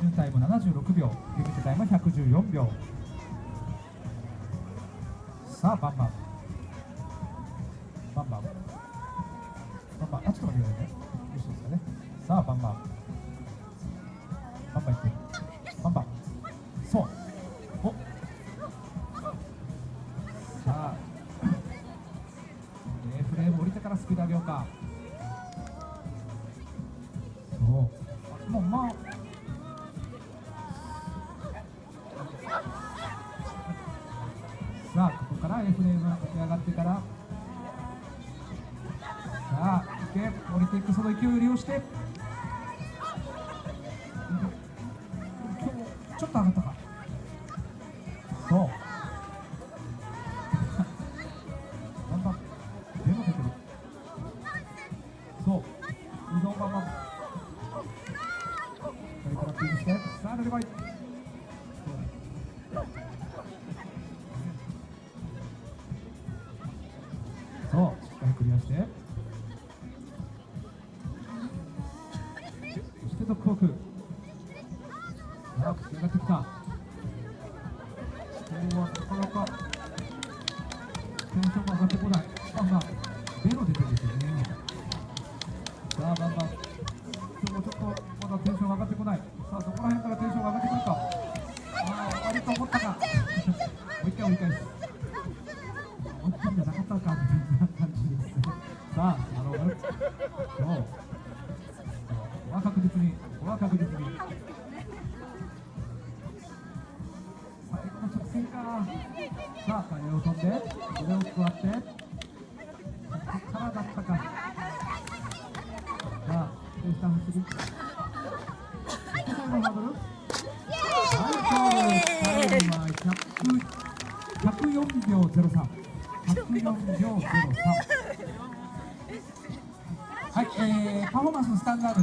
準タイム76秒、リミットタイム114秒。さあバンバンバンバンバンバン、あ、ちょっと待ってくださいね。よろしいですかね。さあバンバンバンバンいってる、バンバン、そう、お、さあフレーム降りてからスピード上げようか。そう、もうまあさあここから F フレームが起き上がってから、さあいけ、降りていく、その勢いを利用して、ちょっと上がったか。そうバンバン手も出てる。そううどんバンバントリプルアップして、さあ出てこい。そうしっかりクリアして、そしてドッグウォーク。さあ駆け上がってきた。今日はなかなかテンションが上がってこない。バンバンベロ出てるんですよね。さあバンバン、今日もちょっとまだテンション上がってこない。さあどこら辺からテンションが上がってくるか。ああ終わりと思ったか。もう一回追い返す。追い込んでなかったのかみたいな感じですね。さあ頼む。そうここは確実に、ここは確実に最後の直線か。さあ鐘を飛んで腕を加って、ここからだったか。さあスタンスする、最後のハードル、タイムは104秒03、104秒03。はい、パフォーマンスのスタンダード